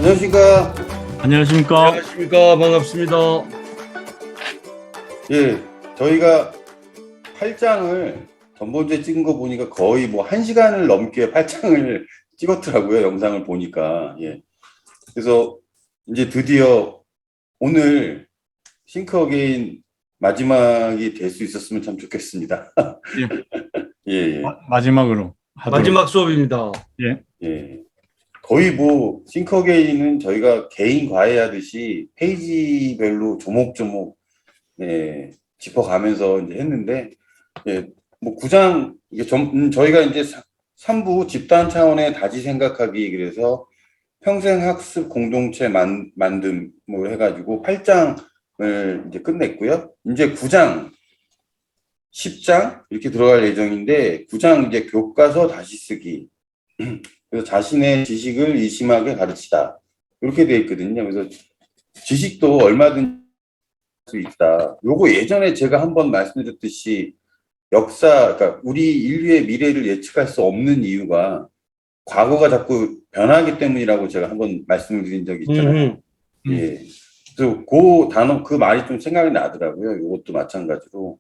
안녕하십니까. 안녕하십니까. 안녕하십니까. 반갑습니다. 예, 저희가 8장을 전번주에 찍은 거 보니까 거의 뭐 1시간을 넘게 8장을 찍었더라고요. 영상을 보니까. 예. 그래서 이제 드디어 오늘 싱크 어게인 마지막이 될 수 있었으면 참 좋겠습니다. 예. 예, 예. 마지막으로 하도록. 마지막 수업입니다. 예. 예. 거의 뭐 싱크 어게인은 저희가 개인 과외하듯이 페이지별로 조목조목 예, 짚어가면서 이제 했는데, 예, 뭐 9장, 이게 저희가 이제 3부 집단 차원의 다시 생각하기, 그래서 평생 학습 공동체 만듦, 뭐 해가지고 8장을 이제 끝냈고요. 이제 9장, 10장 이렇게 들어갈 예정인데, 9장 이제 교과서 다시 쓰기. 그래서 자신의 지식을 이심하게 가르치다. 이렇게 되어 있거든요. 그래서 지식도 얼마든지 수 있다. 요거 예전에 제가 한번 말씀드렸듯이 그러니까 우리 인류의 미래를 예측할 수 없는 이유가 과거가 자꾸 변하기 때문이라고 제가 한번 말씀을 드린 적이 있잖아요. 예. 그래서 그 단어, 그 말이 좀 생각이 나더라고요. 이것도 마찬가지로.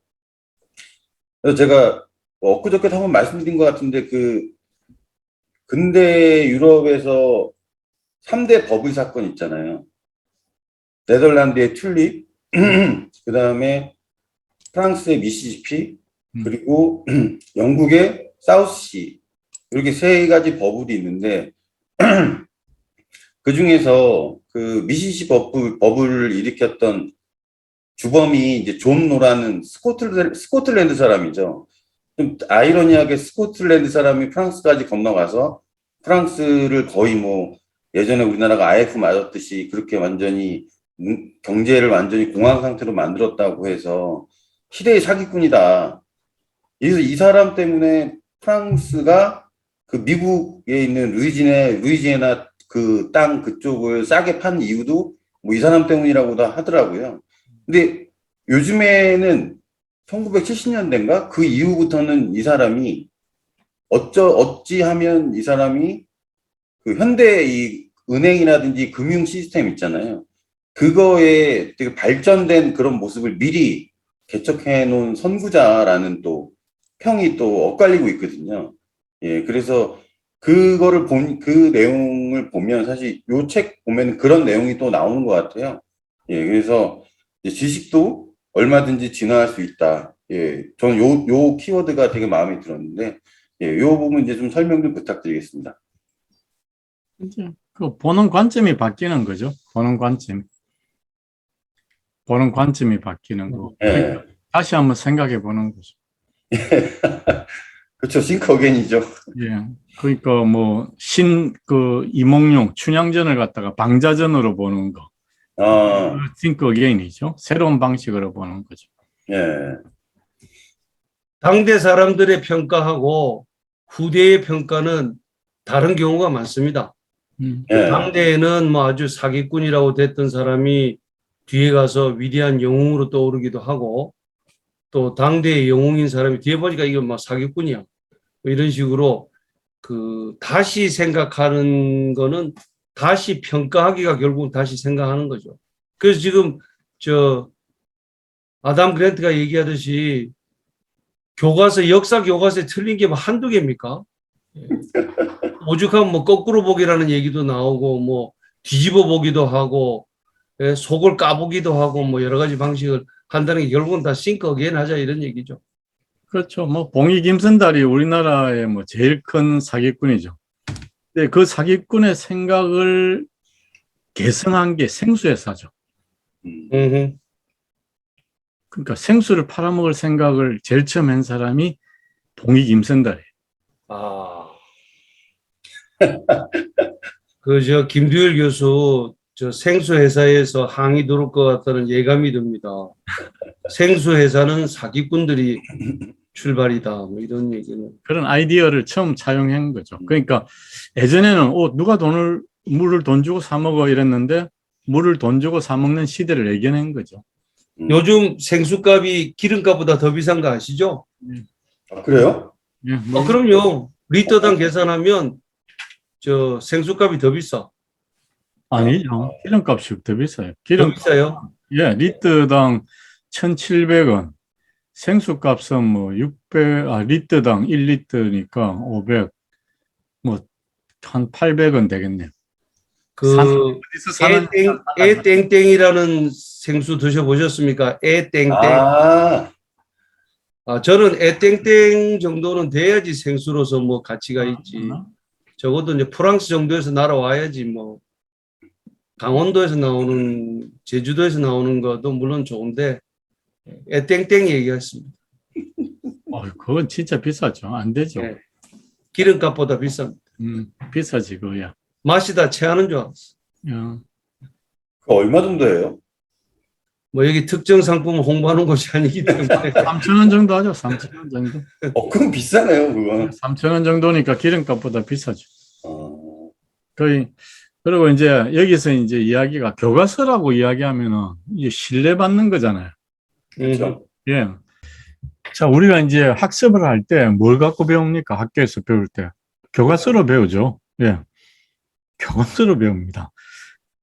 그래서 제가 엊그저께 한번 말씀드린 것 같은데, 근대 유럽에서 3대 버블 사건 있잖아요. 네덜란드의 튤립, 그 다음에 프랑스의 미시시피, 그리고 영국의 사우스시, 이렇게 세 가지 버블이 있는데, 그 중에서 그 미시시피 버블을 일으켰던 주범이 이제 존 노라는 스코틀랜드 사람이죠. 좀 아이러니하게 스코틀랜드 사람이 프랑스까지 건너가서 프랑스를 거의 뭐 예전에 우리나라가 IF 맞았듯이 그렇게 완전히 경제를 완전히 공황 상태로 만들었다고 해서 시대의 사기꾼이다. 그래서 이 사람 때문에 프랑스가 그 미국에 있는 루이지애나 그 땅 그쪽을 싸게 판 이유도 뭐 이 사람 때문이라고도 하더라고요. 근데 요즘에는 1970년대인가? 그 이후부터는 이 사람이 어찌하면 이 사람이 그 현대 이 은행이라든지 금융 시스템 있잖아요. 그거에 되게 발전된 그런 모습을 미리 개척해 놓은 선구자라는 또 평이 또 엇갈리고 있거든요. 예, 그래서 그 내용을 보면 사실 요 책 보면 그런 내용이 또 나오는 것 같아요. 예, 그래서 이제 지식도 얼마든지 진화할 수 있다. 예, 저는 요 키워드가 되게 마음에 들었는데, 예, 요 부분 이제 좀 설명 좀 부탁드리겠습니다. 이제 그 보는 관점이 바뀌는 거죠. 보는 관점이 바뀌는 거. 예. 그러니까 다시 한번 생각해 보는 거죠. 그렇죠. 싱크 어게인이죠. 예. 그러니까 뭐 이몽룡 춘향전을 갖다가 방자전으로 보는 거. think again이죠. 새로운 방식으로 보는 거죠. 예. 당대 사람들의 평가하고 후대의 평가는 다른 경우가 많습니다. 예. 당대에는 뭐 아주 사기꾼이라고 됐던 사람이 뒤에 가서 위대한 영웅으로 떠오르기도 하고, 또 당대의 영웅인 사람이 뒤에 보니까 이거 뭐 사기꾼이야, 뭐 이런 식으로 다시 생각하는 거는 다시 평가하기가 결국은 다시 생각하는 거죠. 그래서 지금 아담 그랜트가 얘기하듯이 역사 교과서에 틀린 게 뭐 한두 개입니까? 오죽하면 뭐 거꾸로 보기라는 얘기도 나오고, 뭐 뒤집어 보기도 하고, 속을 까보기도 하고, 뭐 여러 가지 방식을 한다는 게 결국은 다 싱크 어게인 하자 이런 얘기죠. 그렇죠. 뭐 봉이 김선달이 우리나라의 뭐 제일 큰 사기꾼이죠. 근데 그 사기꾼의 생각을 계승한 게 생수회사죠. 그러니까 생수를 팔아먹을 생각을 제일 처음 한 사람이 봉이 김선달이에요. 김두열 교수 생수회사에서 항의 들어올 것 같다는 예감이 듭니다. 생수회사는 사기꾼들이 출발이다, 뭐 이런 얘기는. 그런 아이디어를 처음 차용한 거죠. 그러니까 예전에는 누가 물을 돈 주고 사 먹어 이랬는데 물을 돈 주고 사 먹는 시대를 예견한 거죠. 요즘 생수값이 기름값보다 더 비싼 거 아시죠? 아, 그래요? 예, 그럼요. 리터당 계산하면 생수값이 더 비싸. 아니죠. 기름값이 더 비싸요. 더 기름, 비싸요? 예, 리터당 1,700원. 생수값은 뭐 리터당 1리터니까 500, 뭐, 한 800원 되겠네요. 그 어디서 사는 애땡땡이라는 생수 드셔보셨습니까? 애땡땡. 아, 저는 애땡땡 정도는 돼야지 생수로서 뭐 가치가 있지. 적어도 이제 프랑스 정도에서 날아와야지 뭐 강원도에서 나오는 제주도에서 나오는 것도 물론 좋은데 애땡땡 얘기했습니다. 그건 진짜 비싸죠. 안 되죠. 예. 기름값보다 비쌉니다. 비싸지, 그거야. 마시다 체하는 줄 알았어. 야, 그 얼마 정도예요? 뭐 여기 특정 상품을 홍보하는 곳이 아니기 때문에 3,000원 정도 하죠. 3,000원 정도. 그럼 비싸네요, 그건. 3,000원 정도니까 기름값보다 비싸죠. 어, 거의, 그리고 이제 여기서 이제 이야기가 교과서라고 이야기하면은 이게 신뢰받는 거잖아요. 그렇죠. 예. 자, 우리가 이제 학습을 할 때 뭘 갖고 배웁니까? 학교에서 배울 때. 교과서로 배우죠. 예. 교과서로 배웁니다.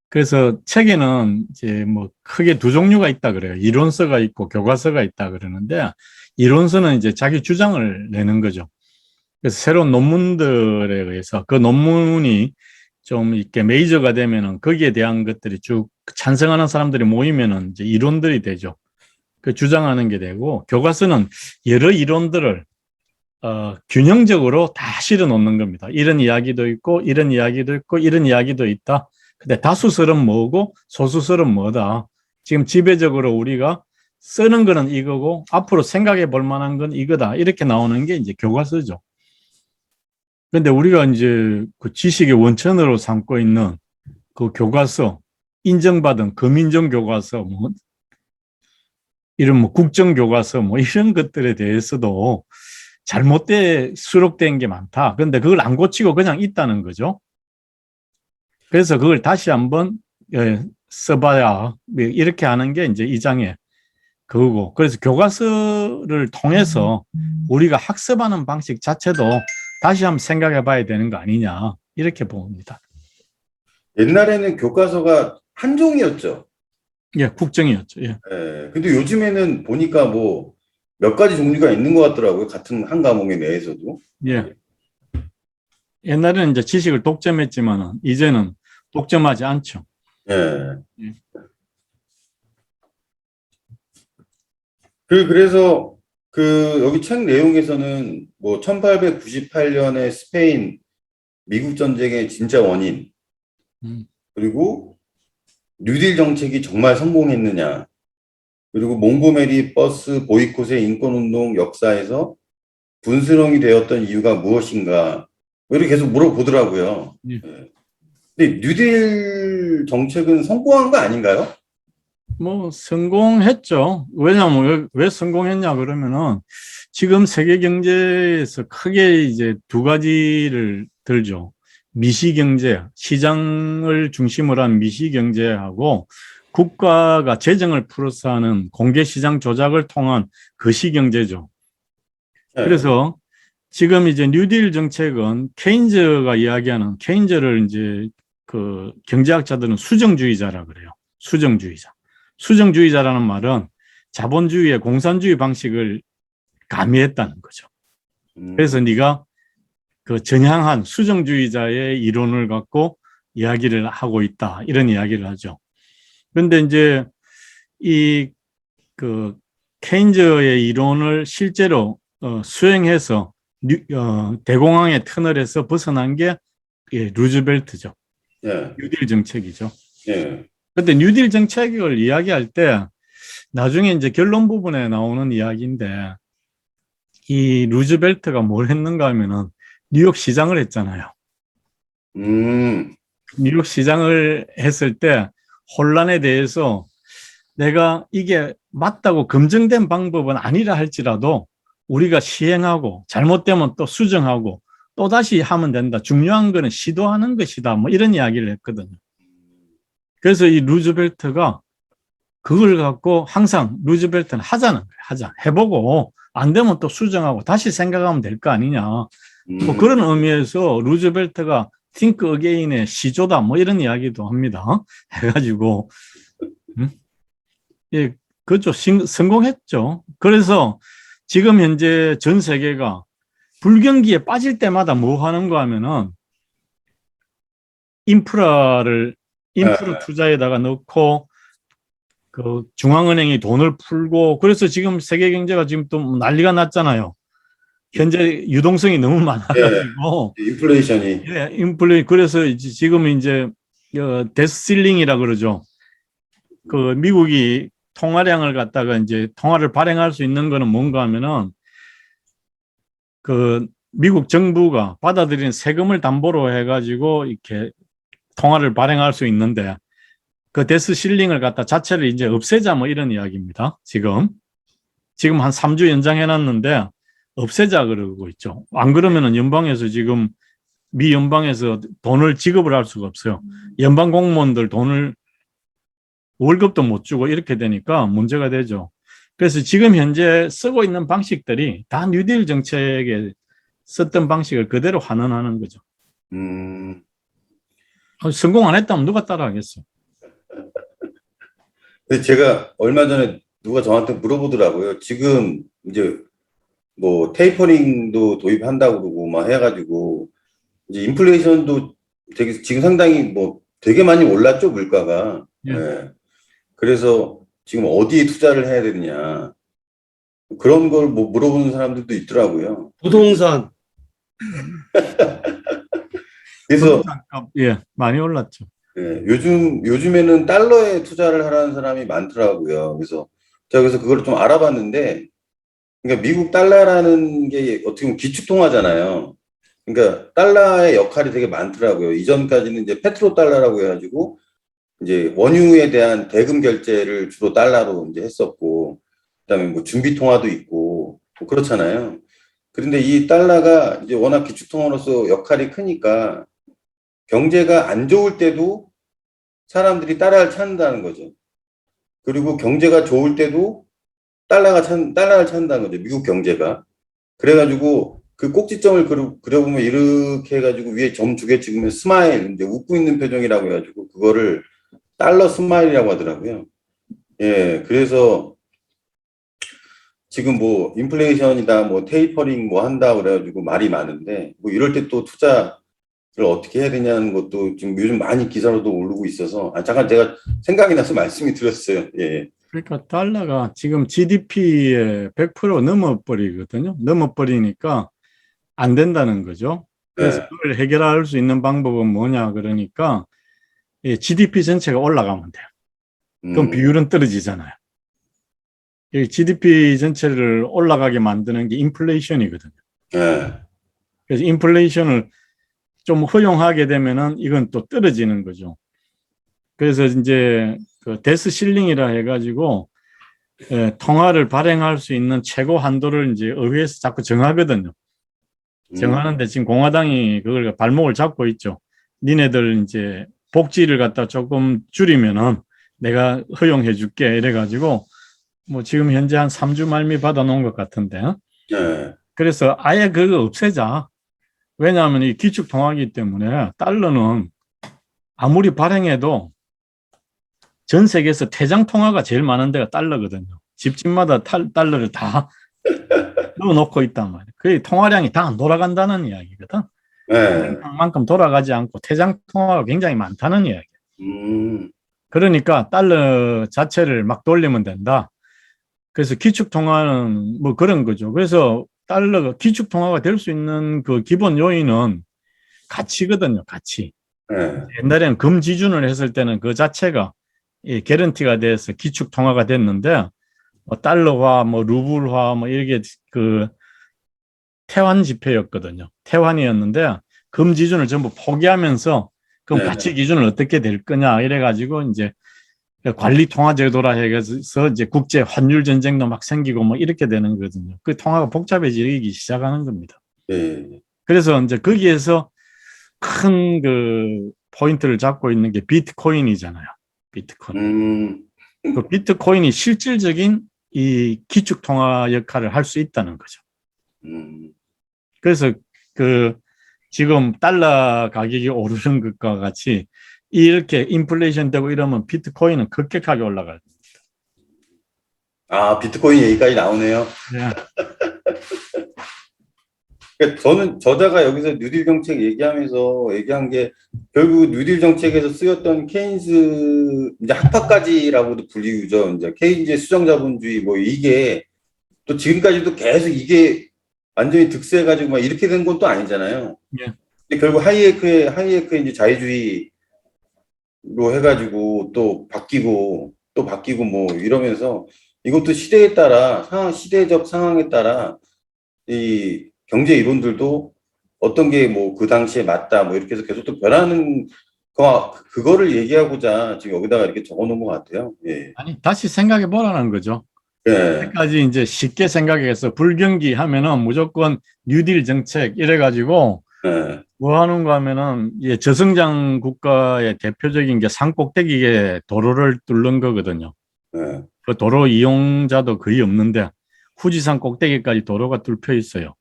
그래서 책에는 이제 뭐 크게 두 종류가 있다 그래요. 이론서가 있고 교과서가 있다 그러는데, 이론서는 이제 자기 주장을 내는 거죠. 그래서 새로운 논문들에 의해서 그 논문이 좀 이렇게 메이저가 되면은 거기에 대한 것들이 쭉 찬성하는 사람들이 모이면은 이제 이론들이 되죠. 그 주장하는 게 되고, 교과서는 여러 이론들을 균형적으로 다 실어 놓는 겁니다. 이런 이야기도 있고, 이런 이야기도 있고, 이런 이야기도 있다. 근데 다수설은 뭐고, 소수설은 뭐다. 지금 지배적으로 우리가 쓰는 거는 이거고, 앞으로 생각해 볼 만한 건 이거다. 이렇게 나오는 게 이제 교과서죠. 근데 우리가 이제 그 지식의 원천으로 삼고 있는 그 교과서, 인정받은 금인정 교과서, 뭐, 이런 뭐 국정교과서, 뭐 이런 것들에 대해서도 잘못돼 수록된 게 많다. 그런데 그걸 안 고치고 그냥 있다는 거죠. 그래서 그걸 다시 한번 써봐야 이렇게 하는 게 이제 이 장의 그거고. 그래서 교과서를 통해서 우리가 학습하는 방식 자체도 다시 한번 생각해 봐야 되는 거 아니냐. 이렇게 봅니다. 옛날에는 교과서가 한 종이었죠. 예, 국정이었죠. 예. 예, 근데 요즘에는 보니까 뭐 몇 가지 종류가 있는 것 같더라고요. 같은 한 과목에 내에서도. 예. 옛날에는 이제 지식을 독점했지만은 이제는 독점하지 않죠. 예. 예. 그래서 여기 책 내용에서는 뭐 1898년에 스페인 미국 전쟁의 진짜 원인, 그리고 뉴딜 정책이 정말 성공했느냐, 그리고 몽고메리 버스 보이콧의 인권운동 역사에서 분수령이 되었던 이유가 무엇인가, 뭐 이렇게 계속 물어보더라고요. 예. 예. 근데 뉴딜 정책은 성공한 거 아닌가요? 뭐 성공했죠. 왜냐면 왜 성공했냐 그러면은 지금 세계 경제에서 크게 이제 두 가지를 들죠. 미시경제, 시장을 중심으로 한 미시경제하고 국가가 재정을 풀어서 하는 공개시장 조작을 통한 거시경제죠. 예. 그래서 지금 이제 뉴딜 정책은 케인즈가 이야기하는, 케인즈를 이제 그 경제학자들은 수정주의자라 그래요. 수정주의자. 수정주의자라는 말은 자본주의의 공산주의 방식을 가미했다는 거죠. 그래서 네가 그 전향한 수정주의자의 이론을 갖고 이야기를 하고 있다. 이런 이야기를 하죠. 그런데 이제 이 그 케인즈의 이론을 실제로 수행해서 대공황의 터널에서 벗어난 게 루즈벨트죠. 예. 뉴딜 정책이죠. 예. 근데 뉴딜 정책을 이야기할 때 나중에 이제 결론 부분에 나오는 이야기인데, 이 루즈벨트가 뭘 했는가 하면은 뉴욕 시장을 했잖아요. 뉴욕 시장을 했을 때 혼란에 대해서 내가 이게 맞다고 검증된 방법은 아니라 할지라도 우리가 시행하고 잘못되면 또 수정하고 또 다시 하면 된다. 중요한 거는 시도하는 것이다. 뭐 이런 이야기를 했거든요. 그래서 이 루즈벨트가 그걸 갖고 항상 루즈벨트는 하자는 거예요. 하자. 해보고 안 되면 또 수정하고 다시 생각하면 될 거 아니냐. 뭐 그런 의미에서 루즈벨트가 think again의 시조다 뭐 이런 이야기도 합니다. 해가지고 예, 그렇죠. 성공했죠. 그래서 지금 현재 전 세계가 불경기에 빠질 때마다 뭐 하는가 하면은 인프라 투자에다가 넣고 그 중앙은행이 돈을 풀고 그래서 지금 세계 경제가 지금 또 난리가 났잖아요. 현재 유동성이 너무 많아가지고 인플레이션이 그래서 지금 이제 데스실링이라 그러죠. 그 미국이 통화량을 갖다가 이제 통화를 발행할 수 있는 거는 뭔가 하면은 그 미국 정부가 받아들인 세금을 담보로 해가지고 이렇게 통화를 발행할 수 있는데 그 데스실링을 갖다 자체를 이제 없애자 뭐 이런 이야기입니다. 지금 한 3주 연장해놨는데 없애자 그러고 있죠. 안 그러면은 연방에서 지금 미 연방에서 돈을 지급을 할 수가 없어요. 연방 공무원들 돈을 월급도 못 주고 이렇게 되니까 문제가 되죠. 그래서 지금 현재 쓰고 있는 방식들이 다 뉴딜 정책에 썼던 방식을 그대로 환원하는 거죠. 성공 안 했다면 누가 따라하겠어요? 근데 제가 얼마 전에 누가 저한테 물어보더라고요. 지금 이제 뭐 테이퍼링도 도입한다고 그러고 막 해가지고 이제 인플레이션도 되게 지금 상당히 뭐 되게 많이 올랐죠, 물가가. 예. 네. 그래서 지금 어디에 투자를 해야 되느냐 그런 걸 뭐 물어보는 사람들도 있더라고요. 부동산. 그래서 예, 많이 올랐죠. 예, 요즘에는 달러에 투자를 하라는 사람이 많더라고요. 그래서 제가 그래서 그걸 좀 알아봤는데, 그러니까 미국 달러라는 게 어떻게 보면 기축통화잖아요. 그러니까 달러의 역할이 되게 많더라고요. 이전까지는 이제 페트로 달러라고 해가지고 이제 원유에 대한 대금 결제를 주로 달러로 이제 했었고, 그다음에 뭐 준비 통화도 있고 뭐 그렇잖아요. 그런데 이 달러가 이제 워낙 기축통화로서 역할이 크니까 경제가 안 좋을 때도 사람들이 달러를 찾는다는 거죠. 그리고 경제가 좋을 때도 달러를 찾는다는 거죠. 미국 경제가. 그래가지고 그 꼭지점을 그려보면 이렇게 해가지고 위에 점 두 개 찍으면 스마일, 이제 웃고 있는 표정이라고 해가지고 그거를 달러 스마일이라고 하더라고요. 예, 그래서 지금 뭐 인플레이션이다, 뭐 테이퍼링 뭐 한다 그래가지고 말이 많은데 뭐 이럴 때 또 투자를 어떻게 해야 되냐는 것도 지금 요즘 많이 기사로도 오르고 있어서 잠깐 제가 생각이 나서 말씀이 드렸어요. 예. 그러니까 달러가 지금 GDP의 100% 넘어버리거든요. 넘어버리니까 안 된다는 거죠. 그래서 네. 그걸 해결할 수 있는 방법은 뭐냐 그러니까 GDP 전체가 올라가면 돼요. 그럼 비율은 떨어지잖아요. GDP 전체를 올라가게 만드는 게 인플레이션이거든요. 네. 그래서 인플레이션을 좀 허용하게 되면은 이건 또 떨어지는 거죠. 그래서 이제 그 데스실링이라 해가지고 통화를 발행할 수 있는 최고 한도를 이제 의회에서 자꾸 정하거든요. 정하는데 지금 공화당이 그걸 발목을 잡고 있죠. 니네들 이제 복지를 갖다 조금 줄이면은 내가 허용해 줄게 이래가지고 뭐 지금 현재 한 3주 말미 받아놓은 것 같은데. 네. 그래서 아예 그거 없애자. 왜냐하면 이 기축통화이기 때문에 달러는 아무리 발행해도 전 세계에서 퇴장통화가 제일 많은 데가 달러거든요. 집집마다 달러를 다 넣어놓고 있단 말이에요. 그 통화량이 다 안 돌아간다는 이야기거든. 네. 만큼 돌아가지 않고 퇴장통화가 굉장히 많다는 이야기예요. 그러니까 달러 자체를 막 돌리면 된다. 그래서 기축통화는 뭐 그런 거죠. 그래서 달러가 기축통화가 될 수 있는 그 기본 요인은 가치거든요. 가치. 네. 옛날에는 금지준을 했을 때는 그 자체가 개런티가 돼서 기축통화가 됐는데 뭐 달러화, 뭐 루블화, 뭐 이렇게 그 태환 지폐였거든요. 태환이었는데 금지준을 전부 포기하면서 그럼 가치 기준을 어떻게 될 거냐 이래가지고 이제 관리 통화 제도라 해서 이제 국제 환율 전쟁도 막 생기고 뭐 이렇게 되는 거거든요. 그 통화가 복잡해지기 시작하는 겁니다. 네. 그래서 이제 거기에서 큰 그 포인트를 잡고 있는 게 비트코인이잖아요. 비트코인. 그 비트코인이 실질적인 이 기축 통화 역할을 할 수 있다는 거죠. 그래서 그 지금 달러 가격이 오르는 것과 같이 이렇게 인플레이션 되고 이러면 비트코인은 급격하게 올라갈 아, 비트코인 얘기까지 나오네요. 거예요. 그러니까 저는 저자가 여기서 뉴딜 정책 얘기하면서 얘기한 게 결국 뉴딜 정책에서 쓰였던 케인스 이제 학파까지라고도 불리우죠. 이제 케인즈의 수정자본주의 뭐 이게 또 지금까지도 계속 이게 완전히 득세해가지고 막 이렇게 된 건 또 아니잖아요. 예. 근데 결국 하이에크의 이제 자유주의로 해가지고 또 바뀌고 뭐 이러면서 이것도 시대에 따라 시대적 상황에 따라 이 경제 이론들도 어떤 게 뭐 그 당시에 맞다 뭐 이렇게 해서 계속 또 변하는 그거를 얘기하고자 지금 여기다가 이렇게 적어놓은 것 같아요. 예. 아니, 다시 생각해 보라는 거죠. 예. 여기까지 이제 쉽게 생각해서 불경기 하면은 무조건 뉴딜 정책 이래가지고 예. 뭐 하는 거 하면은 예, 저성장 국가의 대표적인 게 산꼭대기에 도로를 뚫는 거거든요. 예. 그 도로 이용자도 거의 없는데 후지산 꼭대기까지 도로가 뚫혀 있어요.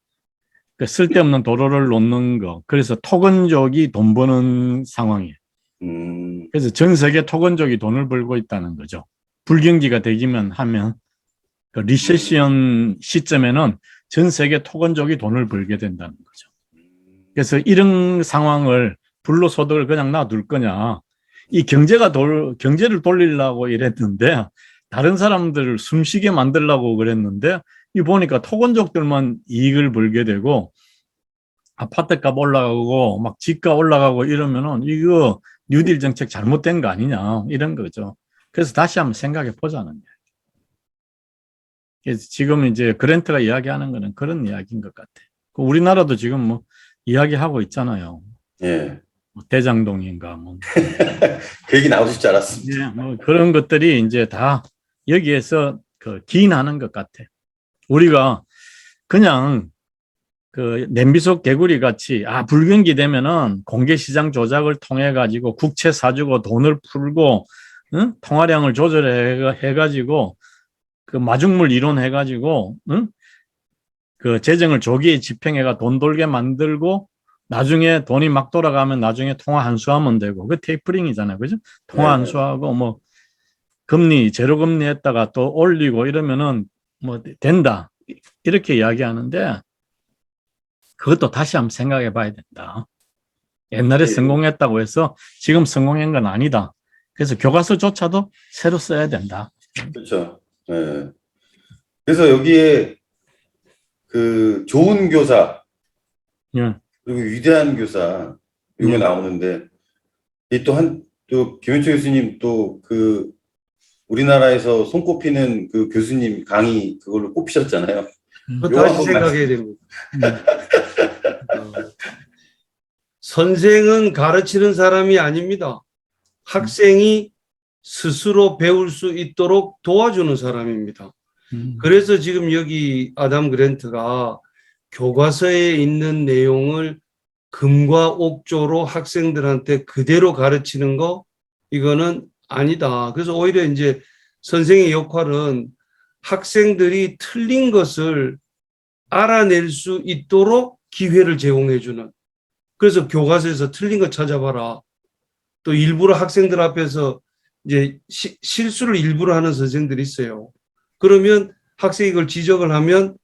그 쓸데없는 도로를 놓는 거. 그래서 토건족이 돈 버는 상황이에요. 그래서 전 세계 토건족이 돈을 벌고 있다는 거죠. 불경기가 되기만 하면 그 리세션 시점에는 전 세계 토건족이 돈을 벌게 된다는 거죠. 그래서 이런 상황을 불로소득을 그냥 놔둘 거냐. 이 경제를 돌리려고 이랬는데 다른 사람들을 숨쉬게 만들려고 그랬는데 이 보니까 토건족들만 이익을 벌게 되고 아파트값 올라가고 막 집값 올라가고 이러면은 이거 뉴딜 정책 잘못된 거 아니냐 이런 거죠. 그래서 다시 한번 생각해 보자는 거예요. 그래서 지금 이제 그랜트가 이야기하는 거는 그런 이야기인 것 같아. 우리나라도 지금 뭐 이야기하고 있잖아요. 예. 뭐 대장동인가 뭐. 그 얘기 나오실 줄 알았습니다. 예, 뭐 그런 것들이 이제 다 여기에서 그 기인하는 것 같아. 우리가 그냥 그 냄비 속 개구리 같이 불경기 되면은 공개시장 조작을 통해 가지고 국채 사주고 돈을 풀고 응? 통화량을 조절해 가지고 그 마중물 이론 해 가지고 응? 그 재정을 조기에 집행해가 돈 돌게 만들고 나중에 돈이 막 돌아가면 나중에 통화 환수하면 되고 그 테이퍼링이잖아요. 그죠? 통화 환수하고 뭐 금리 제로 금리 했다가 또 올리고 이러면은 뭐 된다. 이렇게 이야기하는데 그것도 다시 한번 생각해 봐야 된다. 옛날에 성공했다고 해서 지금 성공한 건 아니다. 그래서 교과서조차도 새로 써야 된다. 그렇죠. 예. 그래서 여기에 그 좋은 교사 예. 그리고 위대한 교사 이거 나오는데 이 또 김현철 교수님 또 그 우리나라에서 손꼽히는 그 교수님 강의 그걸로 꼽히셨잖아요. 그거 다시 생각해야 됩니다. 선생은 가르치는 사람이 아닙니다. 학생이 스스로 배울 수 있도록 도와주는 사람입니다. 그래서 지금 여기 아담 그랜트가 교과서에 있는 내용을 금과 옥조로 학생들한테 그대로 가르치는 거 이거는 아니다. 그래서 오히려 이제 선생의 역할은 학생들이 틀린 것을 알아낼 수 있도록 기회를 제공해 주는. 그래서 교과서에서 틀린 거 찾아봐라. 또 일부러 학생들 앞에서 이제 실수를 일부러 하는 선생들이 있어요. 그러면 학생이 이걸 지적을 하면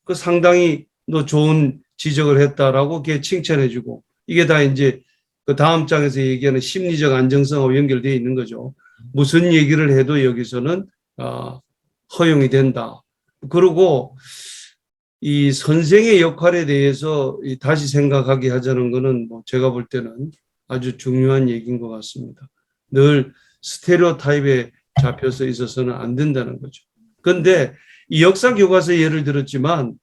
그 상당히 너 좋은 지적을 했다라고 이렇게 칭찬해 주고 이게 다 이제 그 다음 장에서 얘기하는 심리적 안정성하고 연결되어 있는 거죠. 무슨 얘기를 해도 여기서는 허용이 된다. 그리고 이 선생의 역할에 대해서 다시 생각하게 하자는 거는 뭐 제가 볼 때는 아주 중요한 얘기인 것 같습니다. 늘 스테레오타입에 잡혀서 있어서는 안 된다는 거죠. 그런데 이 역사 교과서 예를 들었지만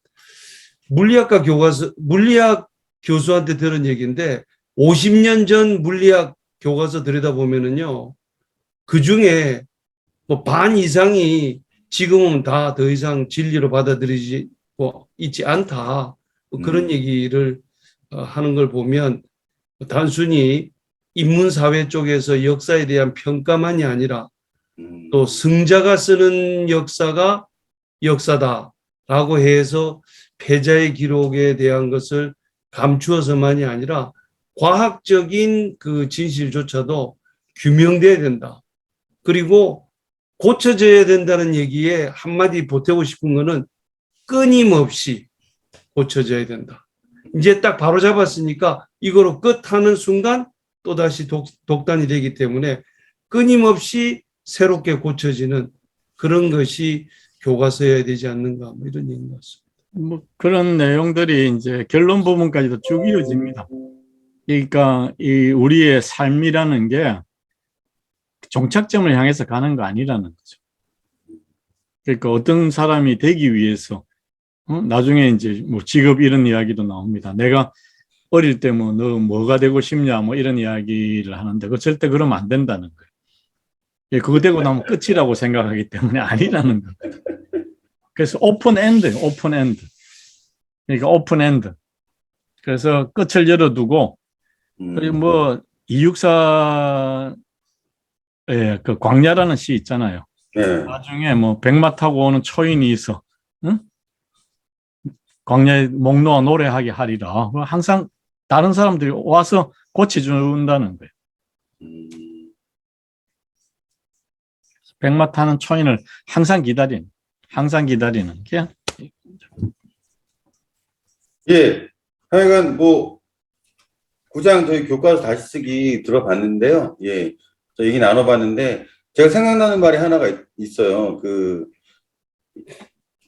물리학 교수한테 들은 얘기인데 50년 전 물리학 교과서 들여다보면은요, 그 중에 뭐 반 이상이 지금은 다 더 이상 진리로 받아들이고 있지 않다. 뭐 그런 얘기를 하는 걸 보면 단순히 인문사회 쪽에서 역사에 대한 평가만이 아니라 또 승자가 쓰는 역사가 역사다라고 해서 패자의 기록에 대한 것을 감추어서만이 아니라 과학적인 그 진실조차도 규명돼야 된다. 그리고 고쳐져야 된다는 얘기에 한마디 보태고 싶은 거는 끊임없이 고쳐져야 된다. 이제 딱 바로 잡았으니까 이거로 끝하는 순간 또다시 독단이 되기 때문에 끊임없이 새롭게 고쳐지는 그런 것이 교과서여야 되지 않는가, 뭐 이런 얘기인 것 같습니다. 뭐 그런 내용들이 이제 결론 부분까지도 쭉 이어집니다. 그러니까 이 우리의 삶이라는 게 종착점을 향해서 가는 거 아니라는 거죠. 그러니까 어떤 사람이 되기 위해서 나중에 이제 뭐 직업 이런 이야기도 나옵니다. 내가 어릴 때 뭐 너 뭐가 되고 싶냐 뭐 이런 이야기를 하는데 그 절대 그러면 안 된다는 거예요. 예, 그거 되고 나면 끝이라고 생각하기 때문에 아니라는 거예요. 그래서 오픈 엔드. 그러니까 오픈 엔드. 그래서 끝을 열어두고 그리고 뭐 이육사 그 광야라는 시 있잖아요. 네. 나중에 뭐 백마 타고 오는 초인이 있어. 응? 광야에 목 놓아 노래하게 하리라. 항상 다른 사람들이 와서 고쳐준다는 거예요. 백마 타는 초인을 항상 기다리는 게. 예, 하여간 뭐 구장 저희 교과서 다시 쓰기 들어봤는데요. 예, 저 얘기 나눠봤는데 제가 생각나는 말이 하나가 있어요. 그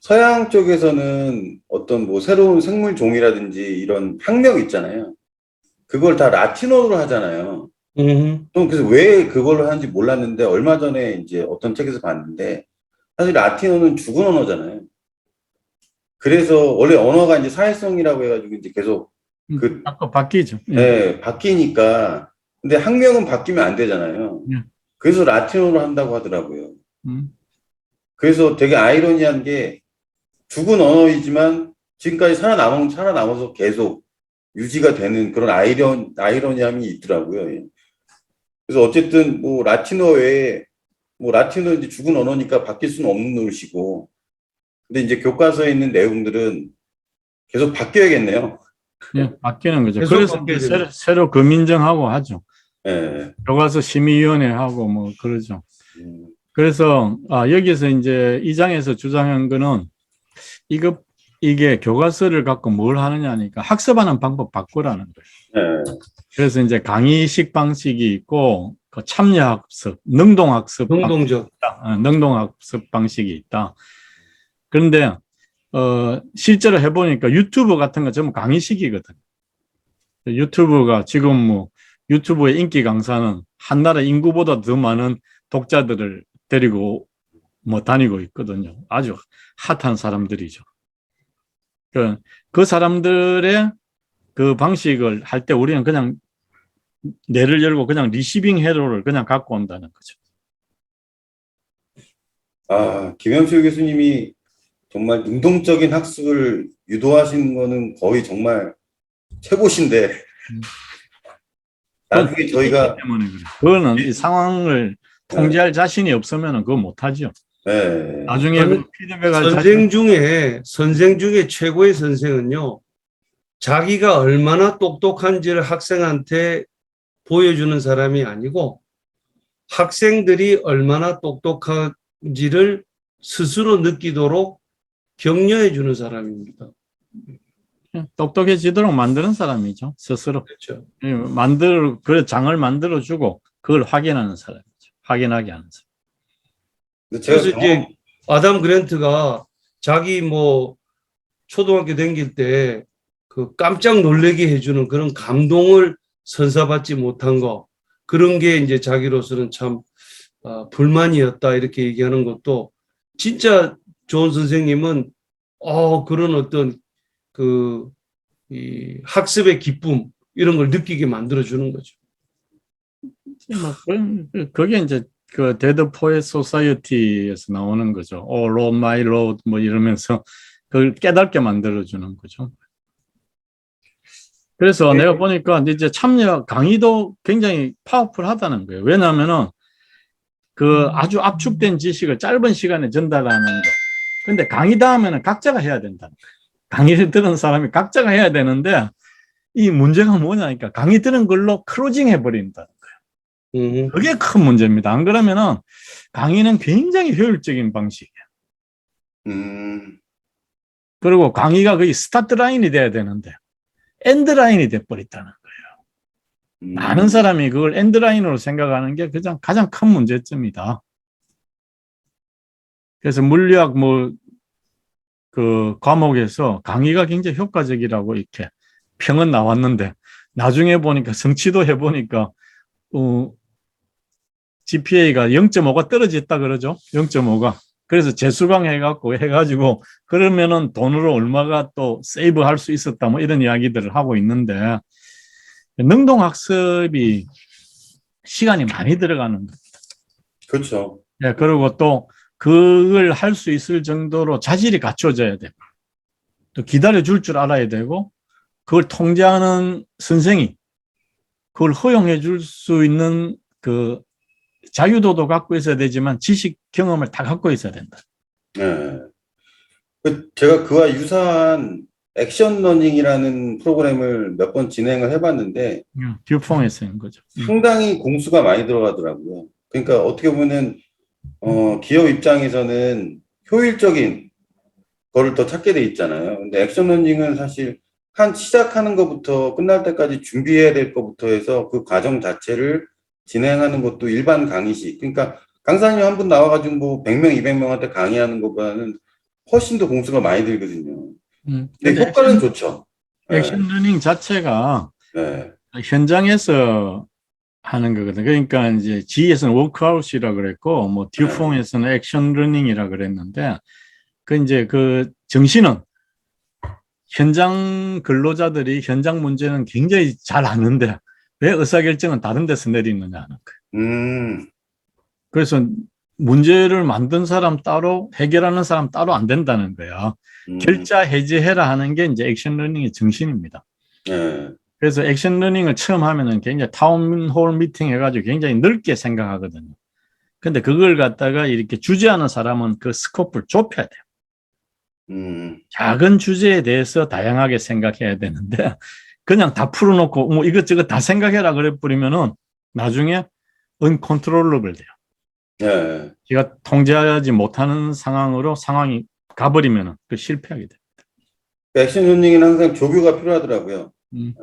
서양 쪽에서는 어떤 뭐 새로운 생물 종이라든지 이런 학명 있잖아요. 그걸 다 라틴어로 하잖아요. 그래서 왜 그걸로 하는지 몰랐는데 얼마 전에 이제 어떤 책에서 봤는데 사실 라틴어는 죽은 언어잖아요. 그래서 원래 언어가 이제 사회성이라고 해가지고 이제 계속 자꾸 바뀌죠. 예. 네, 바뀌니까. 근데 학명은 바뀌면 안 되잖아요. 예. 그래서 라틴어로 한다고 하더라고요. 음. 그래서 되게 아이러니한 게 죽은 언어이지만 지금까지 살아남아서 계속 유지가 되는 그런 아이러니함이 있더라고요. 예. 그래서 어쨌든 뭐 라틴어 외에 뭐 라틴어 이제 죽은 언어니까 바뀔 수는 없는 노릇이고, 근데 이제 교과서에 있는 내용들은 계속 바뀌어야겠네요. 예, 바뀌는 거죠. 계속 그래서 바뀌어야 이제 돼요. 새로 금인정하고 하죠. 예. 교과서 심의위원회 하고 뭐 그러죠. 그래서 여기서 이제 이 장에서 주장한 거는 이게 교과서를 갖고 뭘 하느냐니까 학습하는 방법 바꾸라는 거예요. 예. 그래서 이제 강의식 방식이 있고 그 참여학습, 능동학습, 능동적. 능동학습 방식이 있다. 그런데 실제로 해보니까 유튜브 같은 거 전부 강의식이거든. 유튜브가 지금 뭐 유튜브의 인기 강사는 한 나라 인구보다 더 많은 독자들을 데리고 뭐 다니고 있거든요. 아주 핫한 사람들이죠. 그 사람들의 그 방식을 할 때 우리는 그냥 뇌를 열고 그냥 리시빙 회로를 그냥 갖고 온다는 거죠. 김영철 교수님이 정말 능동적인 학습을 유도하시는 거는 거의 정말 최고신데, 나중에 저희가, 때문에 그래. 그거는 이 상황을 통제할 자신이 없으면 그거 못하죠. 네. 나중에 그 피드백할 선생 중에 최고의 선생은요, 자기가 얼마나 똑똑한지를 학생한테 보여주는 사람이 아니고 학생들이 얼마나 똑똑한지를 스스로 느끼도록 격려해 주는 사람입니다. 똑똑해지도록 만드는 사람이죠. 스스로. 그렇죠. 그 장을 만들어주고 그걸 확인하는 사람이죠. 확인하게 하는 사람. 그래서 이제 아담 그랜트가 자기 뭐 초등학교 다닐 때 그 깜짝 놀래게 해주는 그런 감동을 선사받지 못한 거, 그런 게 이제 자기로서는 참 불만이었다 이렇게 얘기하는 것도, 진짜 좋은 선생님은 그런 어떤 이 학습의 기쁨 이런 걸 느끼게 만들어 주는 거죠. 그게 이제 그 데드 포엣 소사이어티에서 나오는 거죠. Road my road 뭐 이러면서 그걸 깨닫게 만들어 주는 거죠. 그래서 내가 보니까 이제 참여 강의도 굉장히 파워풀하다는 거예요. 왜냐하면은 그 아주 압축된 지식을 짧은 시간에 전달하는 거. 근데 강의다 하면은 각자가 해야 된다는 거예요. 강의를 들은 사람이 각자가 해야 되는데 이 문제가 뭐냐니까 강의 들은 걸로 클로징 해버린다. 그게 큰 문제입니다. 안 그러면은 강의는 굉장히 효율적인 방식이에요. 그리고 강의가 거의 스타트 라인이 돼야 되는데 엔드 라인이 돼버렸다는 거예요. 많은 사람이 그걸 엔드 라인으로 생각하는 게 가장 큰 문제점이다. 그래서 물리학 그 과목에서 강의가 굉장히 효과적이라고 이렇게 평은 나왔는데 나중에 보니까 성취도 해보니까 GPA가 0.5가 떨어졌다 그러죠. 0.5가. 그래서 재수강 해가지고 그러면은 돈으로 얼마가 또 세이브 할 수 있었다 뭐 이런 이야기들을 하고 있는데 능동학습이 시간이 많이 들어가는 겁니다. 그렇죠. 네, 그리고 또 그걸 할 수 있을 정도로 자질이 갖춰져야 돼요. 또 기다려 줄 줄 알아야 되고 그걸 통제하는 선생이 그걸 허용해 줄 수 있는 그 자유도도 갖고 있어야 되지만 지식 경험을 다 갖고 있어야 된다. 네. 제가 그와 유사한 액션 러닝이라는 프로그램을 몇 번 진행을 해봤는데 듀퐁에서 한 거죠. 상당히 공수가 많이 들어가더라고요. 그러니까 어떻게 보면 기업 입장에서는 효율적인 거를 더 찾게 돼 있잖아요. 근데 액션 러닝은 사실 시작하는 것부터 끝날 때까지 준비해야 될 것부터 해서 그 과정 자체를 진행하는 것도 일반 강의식. 그러니까 강사님 한 분 나와가지고 뭐 100명, 200명한테 강의하는 것보다는 훨씬 더 공수가 많이 들거든요. 근데 효과는 좋죠. 액션 러닝 자체가 네. 현장에서 하는 거거든요. 그러니까 이제 G에서는 워크아웃이라 그랬고, 뭐 듀퐁에서는 액션 러닝이라 그랬는데, 그 정신은 현장 근로자들이 현장 문제는 굉장히 잘 아는데 왜 의사결정은 다른 데서 내리느냐 하는 거예요. 그래서 문제를 만든 사람 따로 해결하는 사람 따로 안 된다는 거야. 결자 해제해라 하는 게 이제 액션 러닝의 정신입니다. 그래서 액션 러닝을 처음 하면은 굉장히 타운홀 미팅 해가지고 굉장히 넓게 생각하거든요. 근데 그걸 갖다가 이렇게 주재하는 사람은 그 스코프를 좁혀야 돼요. 작은 주제에 대해서 다양하게 생각해야 되는데 그냥 다 풀어놓고 뭐 이것저것 다 생각해라 그래 버리면은 나중에 uncontrollable 돼요. 네. 제가 통제하지 못하는 상황이 가버리면은 그 실패하게 됩니다. 액션 러닝은 항상 조교가 필요하더라고요. 네.